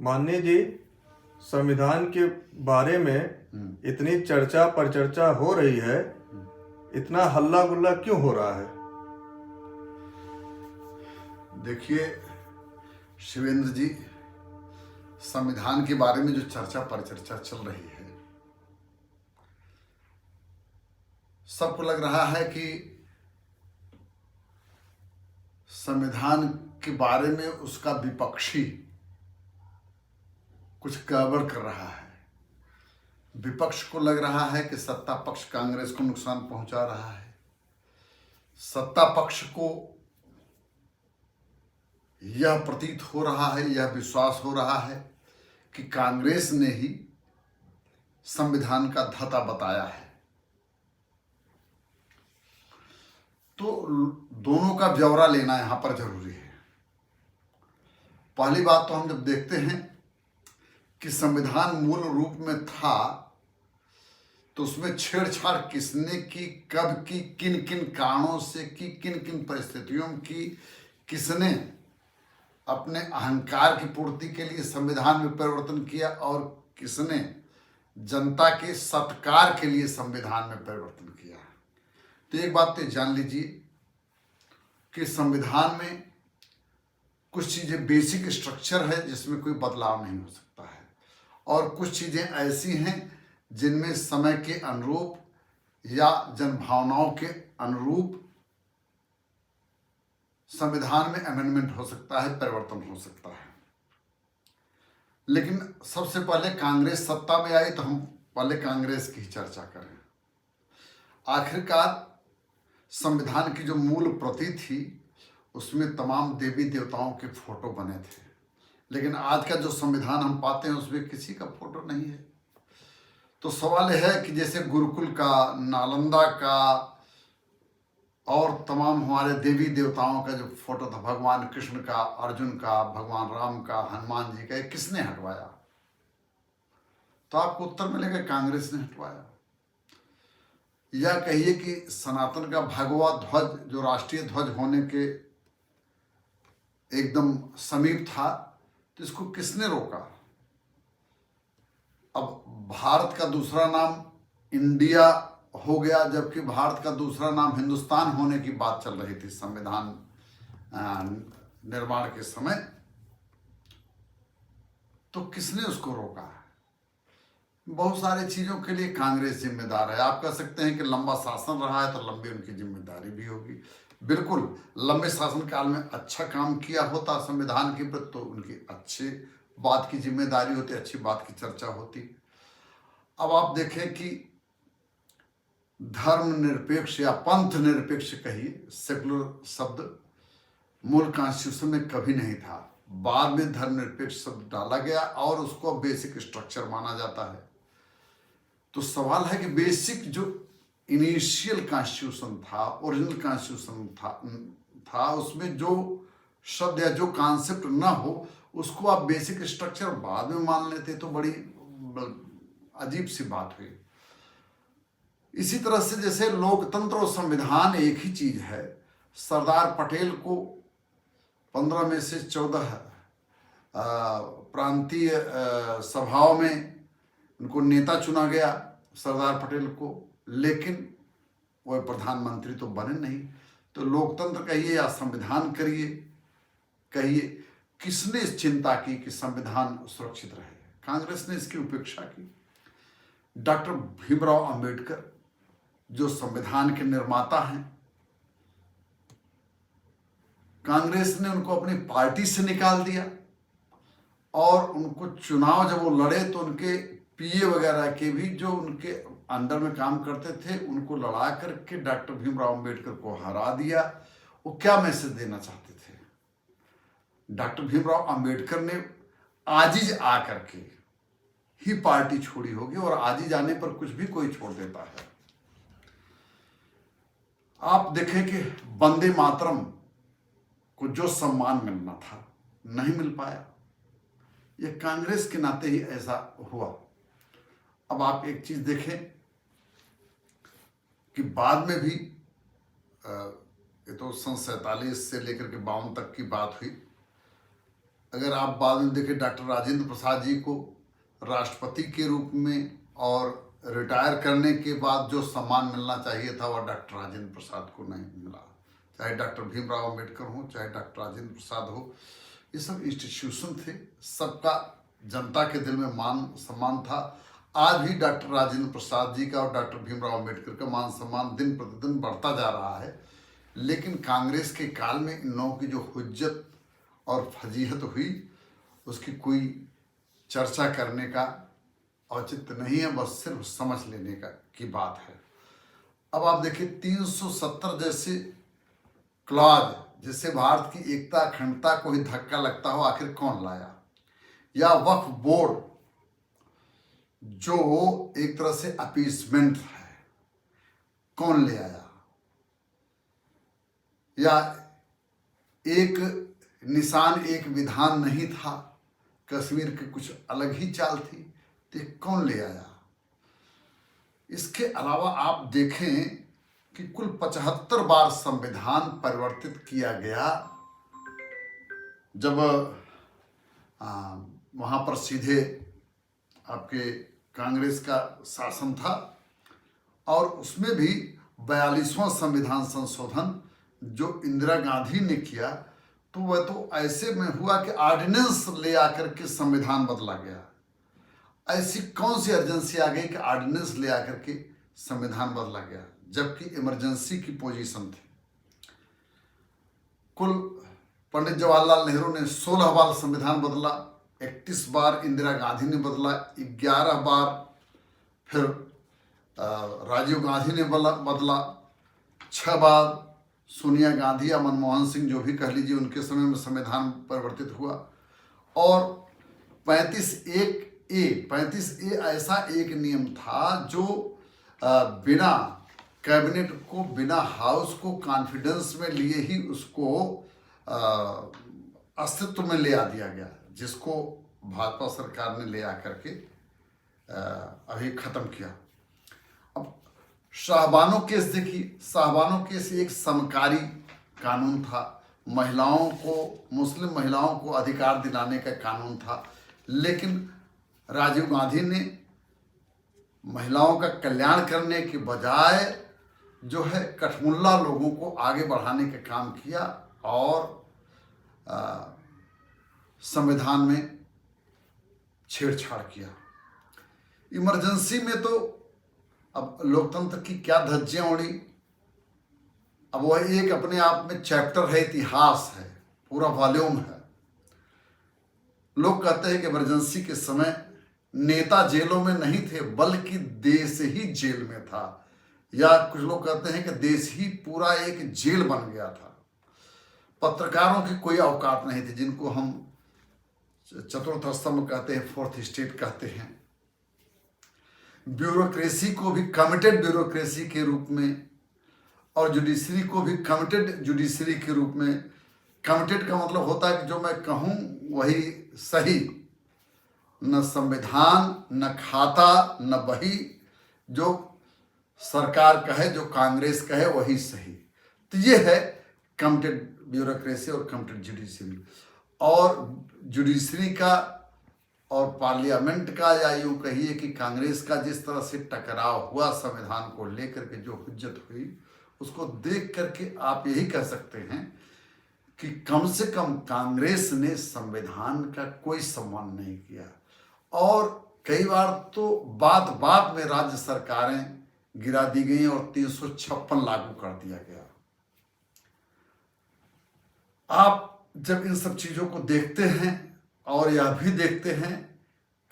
माननीय जी, संविधान के बारे में इतनी चर्चा परिचर्चा हो रही है, इतना हल्ला गुल्ला क्यों हो रहा है? देखिए शिवेंद्र जी, संविधान के बारे में जो चर्चा परिचर्चा चल रही है, सबको लग रहा है कि संविधान के बारे में उसका विपक्षी कुछ गड़बड़ कर रहा है। विपक्ष को लग रहा है कि सत्ता पक्ष कांग्रेस को नुकसान पहुंचा रहा है। सत्ता पक्ष को यह प्रतीत हो रहा है, यह विश्वास हो रहा है कि कांग्रेस ने ही संविधान का धता बताया है। तो दोनों का ब्यौरा लेना यहां पर जरूरी है। पहली बात तो हम जब देखते हैं कि संविधान मूल रूप में था, तो उसमें छेड़छाड़ किसने की, कब की, किन किन कारणों से की, किन किन परिस्थितियों की, किसने अपने अहंकार की पूर्ति के लिए संविधान में परिवर्तन किया और किसने जनता के सत्कार के लिए संविधान में परिवर्तन किया। तो एक बात तो जान लीजिए कि संविधान में कुछ चीजें बेसिक स्ट्रक्चर है जिसमें कोई बदलाव नहीं हो सकता है, और कुछ चीजें ऐसी हैं जिनमें समय के अनुरूप या जनभावनाओं के अनुरूप संविधान में अमेंडमेंट हो सकता है, परिवर्तन हो सकता है। लेकिन सबसे पहले कांग्रेस सत्ता में आई, तो हम पहले कांग्रेस की ही चर्चा करें। आखिरकार संविधान की जो मूल प्रति थी उसमें तमाम देवी देवताओं के फोटो बने थे, लेकिन आज का जो संविधान हम पाते हैं उसमें किसी का फोटो नहीं है। तो सवाल यह है कि जैसे गुरुकुल का, नालंदा का और तमाम हमारे देवी देवताओं का जो फोटो था, भगवान कृष्ण का, अर्जुन का, भगवान राम का, हनुमान जी का, किसने हटवाया? तो आपको उत्तर मिलेगा कांग्रेस ने हटवाया। या कहिए कि सनातन का भगवा ध्वज जो राष्ट्रीय ध्वज होने के एकदम समीप था, तो इसको किसने रोका? अब भारत का दूसरा नाम इंडिया हो गया, जबकि भारत का दूसरा नाम हिंदुस्तान होने की बात चल रही थी संविधान निर्माण के समय। तो किसने उसको रोका? बहुत सारी चीजों के लिए कांग्रेस जिम्मेदार है। आप कह सकते हैं कि लंबा शासन रहा है तो लंबी उनकी जिम्मेदारी भी होगी। बिल्कुल, लंबे शासन काल में अच्छा काम किया होता संविधान के प्रति तो उनकी अच्छी बात की जिम्मेदारी होती, अच्छी बात की चर्चा होती। अब आप देखें कि धर्म निरपेक्ष या पंथ निरपेक्ष कहिए, सेकुलर शब्द मूल कॉन्स्टिट्यूशन में कभी नहीं था। बाद में धर्म निरपेक्ष शब्द डाला गया और उसको बेसिक स्ट्रक्चर माना जाता है। तो सवाल है कि बेसिक जो इनिशियल कॉन्स्टिट्यूशन था, ओरिजिनल कॉन्स्टिट्यूशन था उसमें जो शब्द या जो कॉन्सेप्ट ना हो उसको आप बेसिक स्ट्रक्चर बाद में मान लेते तो बड़ी अजीब सी बात हुई। इसी तरह से जैसे लोकतंत्र और संविधान एक ही चीज है। सरदार पटेल को 15 में से 14 प्रांतीय सभाओं में उनको नेता चुना गया, सरदार पटेल को, लेकिन वह प्रधानमंत्री तो बने नहीं। तो लोकतंत्र कहिए या संविधान कहिए, किसने इस चिंता की कि संविधान सुरक्षित रहे? कांग्रेस ने इसकी उपेक्षा की। डॉक्टर भीमराव अंबेडकर जो संविधान के निर्माता हैं, कांग्रेस ने उनको अपनी पार्टी से निकाल दिया और उनको चुनाव जब वो लड़े तो उनके पीए वगैरह के भी जो उनके अंडर में काम करते थे उनको लड़ा करके डॉक्टर भीमराव अंबेडकर को हरा दिया। वो क्या मैसेज देना चाहते थे? डॉक्टर भीमराव अंबेडकर ने आजिज आकर के ही पार्टी छोड़ी होगी, और आजिज आने पर कुछ भी कोई छोड़ देता है। आप देखें कि वंदे मातरम को जो सम्मान मिलना था नहीं मिल पाया। यह कांग्रेस के नाते ही ऐसा हुआ। अब आप एक चीज देखें कि बाद में भी ये तो सन 47 से लेकर के 52 तक की बात हुई। अगर आप बाद में देखें डॉक्टर राजेंद्र प्रसाद जी को राष्ट्रपति के रूप में और रिटायर करने के बाद जो सम्मान मिलना चाहिए था वह डॉक्टर राजेंद्र प्रसाद को नहीं मिला। चाहे डॉक्टर भीमराव अम्बेडकर हो, चाहे डॉक्टर राजेंद्र प्रसाद हो, ये सब इंस्टीट्यूशन थे, सबका जनता के दिल में मान सम्मान था। आज भी डॉक्टर राजेंद्र प्रसाद जी का और डॉक्टर भीमराव अम्बेडकर का मान सम्मान दिन प्रतिदिन बढ़ता जा रहा है। लेकिन कांग्रेस के काल में इन लोगों की जो हुज्जत और फजीहत हुई उसकी कोई चर्चा करने का औचित्य नहीं है, बस सिर्फ समझ लेने का की बात है। अब आप देखिए 370 जैसे क्लॉज जिससे भारत की एकता अखंडता को ही धक्का लगता हो, आखिर कौन लाया? या वक्फ बोर्ड जो एक तरह से अपीसमेंट है, कौन ले आया? या एक निशान एक विधान नहीं था, कश्मीर की कुछ अलग ही चाल थी, तो कौन ले आया? इसके अलावा आप देखें कि कुल 75 बार संविधान परिवर्तित किया गया। जब वहाँ पर सीधे आपके कांग्रेस का शासन था और उसमें भी 42वां संविधान संशोधन जो इंदिरा गांधी ने किया, तो वह तो ऐसे में हुआ कि ऑर्डिनेंस ले आकर के संविधान बदला गया। ऐसी कौन सी अर्जेंसी आ गई कि ऑर्डिनेंस ले आकर के संविधान बदला गया, जबकि इमरजेंसी की पोजीशन थी। कुल पंडित जवाहरलाल नेहरू ने 16 बार संविधान बदला, 31 बार इंदिरा गांधी ने बदला, 11 बार फिर राजीव गांधी ने बदला, 6 बार सोनिया गांधी या मनमोहन सिंह जो भी कह लीजिए उनके समय में संविधान परिवर्तित हुआ। और 35A ऐसा एक नियम था जो बिना कैबिनेट को, बिना हाउस को कॉन्फिडेंस में लिए ही उसको अस्तित्व में ले आ दिया गया, जिसको भाजपा सरकार ने ले आकर के अभी खत्म किया। अब शाहबानो केस देखिए, शाहबानो केस एक समकारी कानून था, महिलाओं को, मुस्लिम महिलाओं को अधिकार दिलाने का कानून था, लेकिन राजीव गांधी ने महिलाओं का कल्याण करने के बजाय जो है कठमुल्ला लोगों को आगे बढ़ाने का काम किया और संविधान में छेड़छाड़ किया। इमरजेंसी में तो अब लोकतंत्र की क्या धज्जियां उड़ी। अब वह एक अपने आप में चैप्टर है, इतिहास है, पूरा वॉल्यूम है। लोग कहते हैं कि इमरजेंसी के समय नेता जेलों में नहीं थे बल्कि देश ही जेल में था, या कुछ लोग कहते हैं कि देश ही पूरा एक जेल बन गया था। पत्रकारों की कोई औकात नहीं थी, जिनको हम चतुर्थ स्तंभ कहते हैं, फोर्थ स्टेट कहते हैं। ब्यूरोक्रेसी को भी कमिटेड ब्यूरोक्रेसी के रूप में और जुडिशरी को भी कमिटेड जुडिशरी के रूप में। कमिटेड का मतलब होता है कि जो मैं कहूँ वही सही, न संविधान, न खाता, न बही, जो सरकार कहे, जो कांग्रेस कहे वही सही। तो ये है कमिटेड ब्यूरोक्रेसी और कमिटेड जुडिशरी। और जुडिशरी का और पार्लियामेंट का, या यूँ कहिए कि कांग्रेस का जिस तरह से टकराव हुआ संविधान को लेकर के, जो हुज्जत हुई, उसको देख करके आप यही कह सकते हैं कि कम से कम कांग्रेस ने संविधान का कोई सम्मान नहीं किया। और कई बार तो बात बात में राज्य सरकारें गिरा दी गई और 356 लागू कर दिया गया। आप जब इन सब चीजों को देखते हैं और यह भी देखते हैं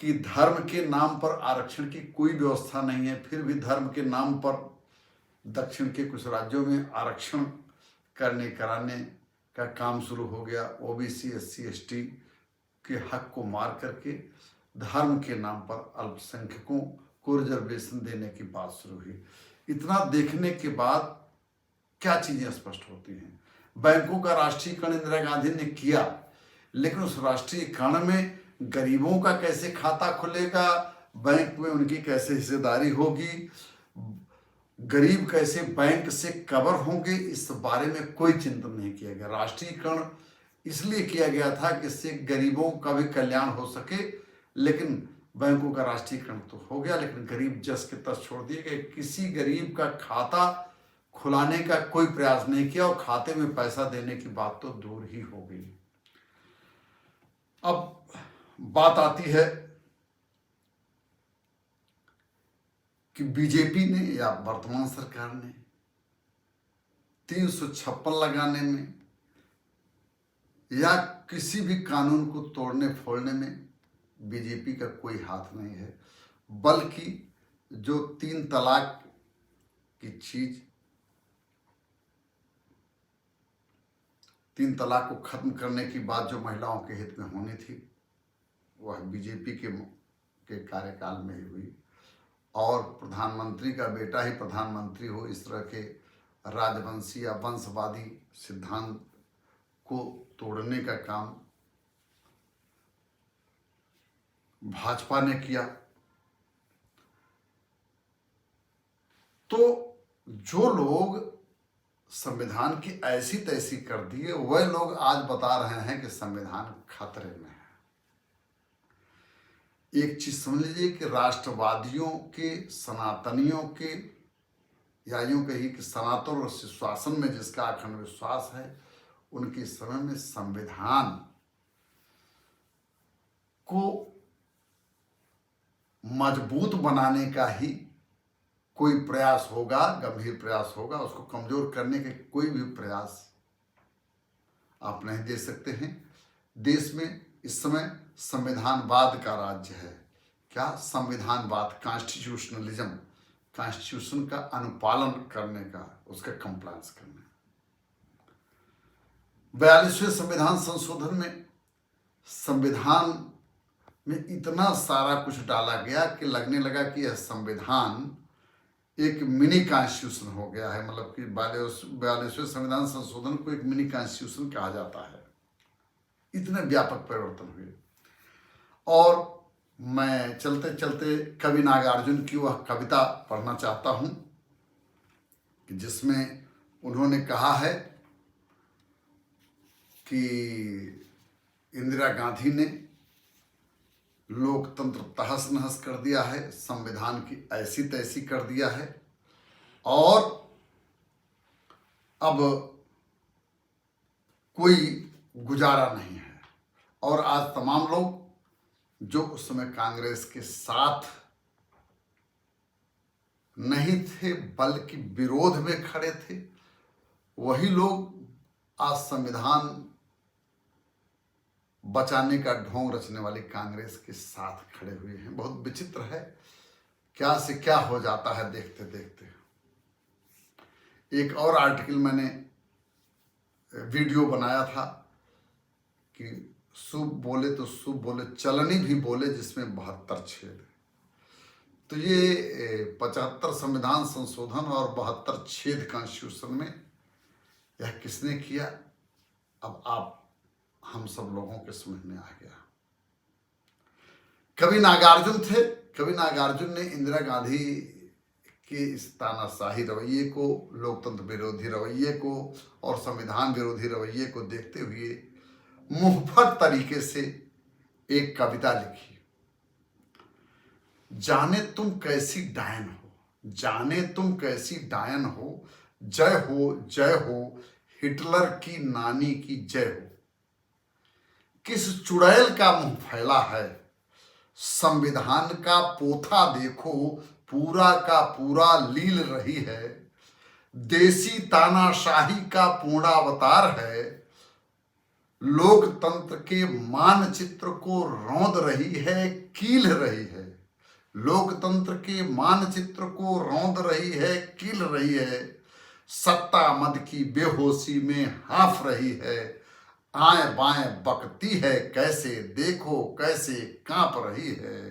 कि धर्म के नाम पर आरक्षण की कोई व्यवस्था नहीं है, फिर भी धर्म के नाम पर दक्षिण के कुछ राज्यों में आरक्षण कराने का काम शुरू हो गया। ओबीसी, SC, ST के हक को मार करके धर्म के नाम पर अल्पसंख्यकों को रिजर्वेशन देने की बात शुरू हुई। इतना देखने के बाद क्या चीजें स्पष्ट होती हैं। बैंकों का राष्ट्रीयकरण इंदिरा गांधी ने किया, लेकिन उस राष्ट्रीयकरण में गरीबों का कैसे खाता खुलेगा, बैंक में उनकी कैसे हिस्सेदारी होगी, गरीब कैसे बैंक से कवर होंगे, इस बारे में कोई चिंतन नहीं किया गया। राष्ट्रीयकरण इसलिए किया गया था कि इससे गरीबों का भी कल्याण हो सके। लेकिन बैंकों का राष्ट्रीयकरण तो हो गया, लेकिन गरीब जस के तस छोड़ दिए गए। किसी गरीब का खाता खुलाने का कोई प्रयास नहीं किया और खाते में पैसा देने की बात तो दूर ही हो गई। अब बात आती है कि बीजेपी ने या वर्तमान सरकार ने 356 लगाने में या किसी भी कानून को तोड़ने फोड़ने में बीजेपी का कोई हाथ नहीं है, बल्कि जो 3 तलाक की चीज, 3 तलाक को खत्म करने की बात जो महिलाओं के हित में होनी थी वह बीजेपी के कार्यकाल में ही हुई। और प्रधानमंत्री का बेटा ही प्रधानमंत्री हो, इस तरह के राजवंशी या वंशवादी सिद्धांत को तोड़ने का काम भाजपा ने किया। तो जो लोग संविधान की ऐसी तैसी कर दिए वह लोग आज बता रहे हैं कि संविधान खतरे में है। एक चीज समझ लीजिए कि राष्ट्रवादियों के, सनातनियों के, या यूं कही कि सनातन और सुशासन में जिसका अखंड विश्वास है, उनके समय में संविधान को मजबूत बनाने का ही कोई प्रयास होगा, गंभीर प्रयास होगा। उसको कमजोर करने के कोई भी प्रयास आप नहीं दे सकते हैं। देश में इस समय संविधानवाद का राज्य है। क्या? संविधानवाद, कॉन्स्टिट्यूशनलिज्म, कॉन्स्टिट्यूशन का अनुपालन करने का, उसका कंप्लायंस करना। 42वें संविधान संशोधन में संविधान में इतना सारा कुछ डाला गया कि लगने लगा कि यह संविधान एक मिनी कॉन्स्टिट्यूशन हो गया है। मतलब कि 42वें संविधान संशोधन को एक मिनी कॉन्स्टिट्यूशन कहा जाता है। इतने व्यापक परिवर्तन हुए। और मैं चलते चलते कवि नागार्जुन की वह कविता पढ़ना चाहता हूं कि जिसमें उन्होंने कहा है कि इंदिरा गांधी ने लोकतंत्र तहस नहस कर दिया है, संविधान की ऐसी तैसी कर दिया है, और अब कोई गुजारा नहीं है। और आज तमाम लोग जो उस समय कांग्रेस के साथ नहीं थे बल्कि विरोध में खड़े थे, वही लोग आज संविधान बचाने का ढोंग रचने वाली कांग्रेस के साथ खड़े हुए हैं। बहुत विचित्र है, क्या से क्या हो जाता है देखते देखते। एक और आर्टिकल मैंने वीडियो बनाया था कि शुभ बोले तो शुभ बोले, चलनी भी बोले जिसमें 72 छेद। तो ये 75 संविधान संशोधन और 72 छेद कॉन्स्टिट्यूशन में यह किसने किया, अब आप हम सब लोगों के समझ में आ गया। कवि नागार्जुन थे। कवि नागार्जुन ने इंदिरा गांधी के इस तानाशाही रवैये को, लोकतंत्र विरोधी रवैये को और संविधान विरोधी रवैये को देखते हुए मुहफत तरीके से एक कविता लिखी। जाने तुम कैसी डायन हो, जाने तुम कैसी डायन हो, जय हो जय हो हिटलर की नानी की जय हो। किस चुड़ैल का मुंह फैला है, संविधान का पोथा देखो पूरा का पूरा लील रही है। देसी तानाशाही का पूर्णावतार है, लोकतंत्र के मानचित्र को रौंद रही है, कील रही है। लोकतंत्र के मानचित्र को रौंद रही है, कील रही है। सत्ता मद की बेहोशी में हाँफ रही है, आएं बाएं बकती है कैसे, देखो कैसे कांप रही है।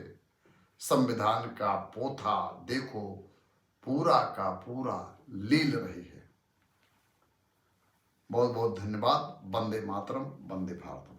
संविधान का पोथा देखो पूरा का पूरा लील रही है। बहुत बहुत धन्यवाद। वंदे मातरम, वंदे भारतम।